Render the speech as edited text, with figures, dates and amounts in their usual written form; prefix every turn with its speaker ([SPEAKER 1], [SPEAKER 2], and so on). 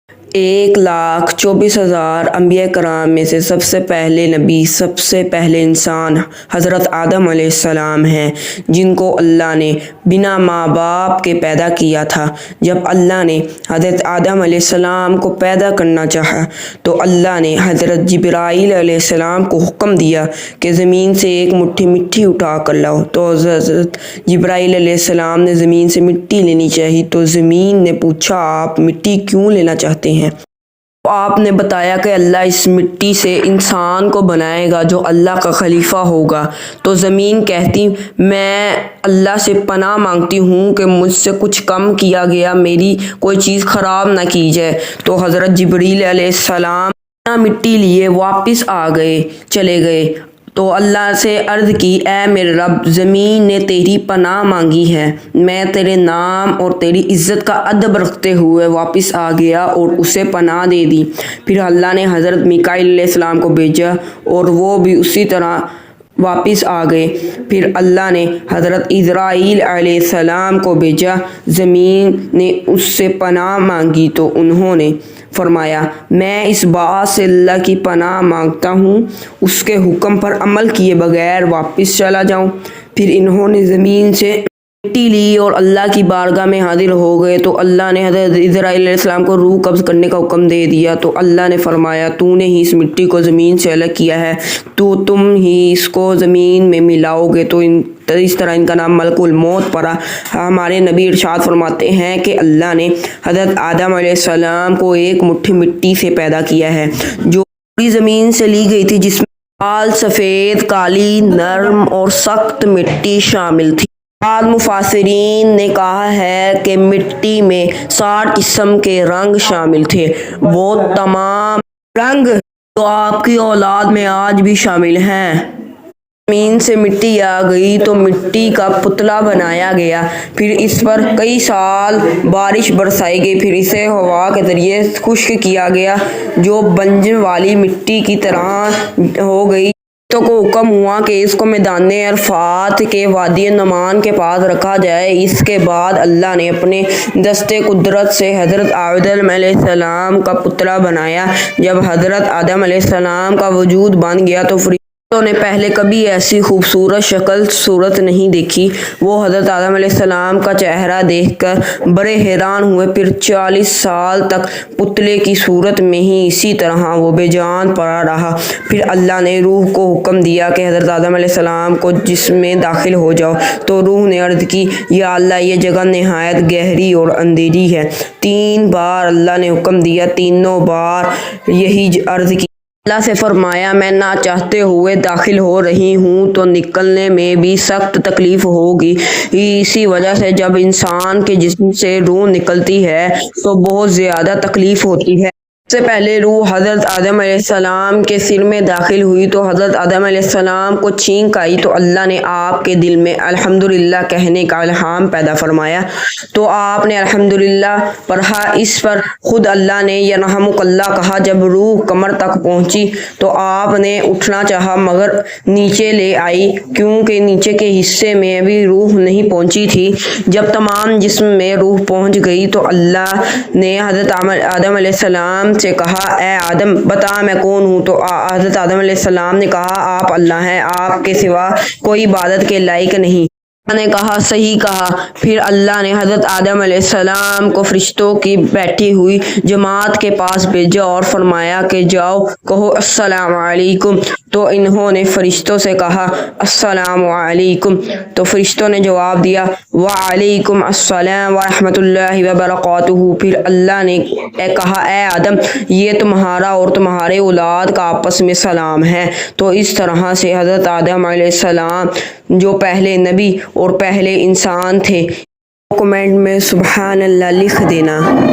[SPEAKER 1] 1,24,000 انبیاء کرام میں سے سب سے پہلے نبی، سب سے پہلے انسان حضرت آدم علیہ السلام ہیں، جن کو اللہ نے بنا ماں باپ کے پیدا کیا تھا۔ جب اللہ نے حضرت آدم علیہ السلام کو پیدا کرنا چاہا تو اللہ نے حضرت جبرائیل علیہ السلام کو حکم دیا کہ زمین سے ایک مٹھی مٹی اٹھا کر لاؤ۔ تو حضرت جبرائیل علیہ السلام نے زمین سے مٹی لینی چاہی تو زمین نے پوچھا، آپ مٹی کیوں لینا چاہتے ہیں؟ تو آپ نے بتایا کہ اللہ اس مٹی سے انسان کو بنائے گا جو اللہ کا خلیفہ ہوگا۔ تو زمین کہتی، میں اللہ سے پناہ مانگتی ہوں کہ مجھ سے کچھ کم کیا گیا، میری کوئی چیز خراب نہ کی جائے۔ تو حضرت جبرائیل علیہ السلام مٹی لیے واپس چلے گئے تو اللہ سے عرض کی، اے میرے رب، زمین نے تیری پناہ مانگی ہے، میں تیرے نام اور تیری عزت کا ادب رکھتے ہوئے واپس آ گیا اور اسے پناہ دے دی۔ پھر اللہ نے حضرت میکائیل علیہ السلام کو بھیجا اور وہ بھی اسی طرح واپس آ گئے۔ پھر اللہ نے حضرت اسرائیل علیہ السلام کو بھیجا، زمین نے اس سے پناہ مانگی تو انہوں نے فرمایا، میں اس بات سے اللہ کی پناہ مانگتا ہوں اس کے حکم پر عمل کیے بغیر واپس چلا جاؤں۔ پھر انہوں نے زمین سے مٹی لی اور اللہ کی بارگاہ میں حاضر ہو گئے تو اللہ نے حضرت اسرائیل علیہ السلام کو روح قبض کرنے کا حکم دے دیا۔ تو اللہ نے فرمایا، تو نے ہی اس مٹی کو زمین سے الگ کیا ہے، تو تم ہی اس کو زمین میں ملاؤ گے۔ تو اس طرح ان کا نام ملک الموت پڑا۔ ہمارے نبی ارشاد فرماتے ہیں کہ اللہ نے حضرت آدم علیہ السلام کو ایک مٹھی مٹی سے پیدا کیا ہے جو پوری زمین سے لی گئی تھی، جس میں لال، سفید، کالی، نرم اور سخت مٹی شامل تھی۔ بعض مفسرین نے کہا ہے کہ مٹی میں 60 قسم کے رنگ شامل تھے، وہ تمام رنگ جو آپ کی اولاد میں آج بھی شامل ہیں۔ زمین سے مٹی آ گئی تو مٹی کا پتلا بنایا گیا، پھر اس پر کئی سال بارش برسائی گئی، پھر اسے ہوا کے ذریعے خشک کیا گیا جو بنجر والی مٹی کی طرح ہو گئی۔ تو کو حکم ہوا کہ اس کو میدان عرفات کے وادی نعمان کے پاس رکھا جائے۔ اس کے بعد اللہ نے اپنے دستے قدرت سے حضرت آدم علیہ السلام کا پتلا بنایا۔ جب حضرت آدم علیہ السلام کا وجود بن گیا تو فرشتوں نے پہلے کبھی ایسی خوبصورت شکل صورت نہیں دیکھی۔ وہ حضرت آدم علیہ السلام کا چہرہ دیکھ کر بڑے حیران ہوئے۔ پھر 40 سال تک پتلے کی صورت میں ہی اسی طرح وہ بے جان پڑا رہا۔ پھر اللہ نے روح کو حکم دیا کہ حضرت آدم علیہ السلام کو جسم میں داخل ہو جاؤ۔ تو روح نے عرض کی، یا اللہ، یہ جگہ نہایت گہری اور اندھیری ہے۔ 3 بار اللہ نے حکم دیا، تینوں بار یہی عرض کی۔ اللہ سے فرمایا، میں نہ چاہتے ہوئے داخل ہو رہی ہوں تو نکلنے میں بھی سخت تکلیف ہوگی۔ اسی وجہ سے جب انسان کے جسم سے روح نکلتی ہے تو بہت زیادہ تکلیف ہوتی ہے۔ سب سے پہلے روح حضرت آدم علیہ السلام کے سر میں داخل ہوئی تو حضرت آدم علیہ السلام کو چھینک آئی تو اللہ نے آپ کے دل میں الحمدللہ کہنے کا الہام پیدا فرمایا۔ تو آپ نے الحمدللہ پڑھا۔ اس پر خود اللہ نے یرحمک اللہ کہا۔ جب روح کمر تک پہنچی تو آپ نے اٹھنا چاہا مگر نیچے لے آئی کیونکہ نیچے کے حصے میں بھی روح نہیں پہنچی تھی۔ جب تمام جسم میں روح پہنچ گئی تو اللہ نے حضرت آدم علیہ السلام سے کہا، اے آدم، بتا میں کون ہوں؟ تو حضرت آدم علیہ السلام نے کہا، آپ اللہ ہیں، آپ کے سوا کوئی عبادت کے لائق نہیں۔ اللہ نے کہا، صحیح کہا۔ پھر اللہ نے حضرت آدم علیہ السلام کو فرشتوں کی بیٹھی ہوئی جماعت کے پاس بھیجا اور فرمایا کہ جاؤ کہو السلام علیکم۔ تو انہوں نے فرشتوں سے کہا، السلام علیکم۔ تو فرشتوں نے جواب دیا، وعلیکم السلام ورحمۃ اللہ وبرکاتہ۔ پھر اللہ نے کہا، اے آدم، یہ تمہارا اور تمہارے اولاد کا آپس میں سلام ہے۔ تو اس طرح سے حضرت آدم علیہ السلام جو پہلے نبی اور پہلے انسان تھے، کمنٹ میں سبحان اللہ لکھ دینا۔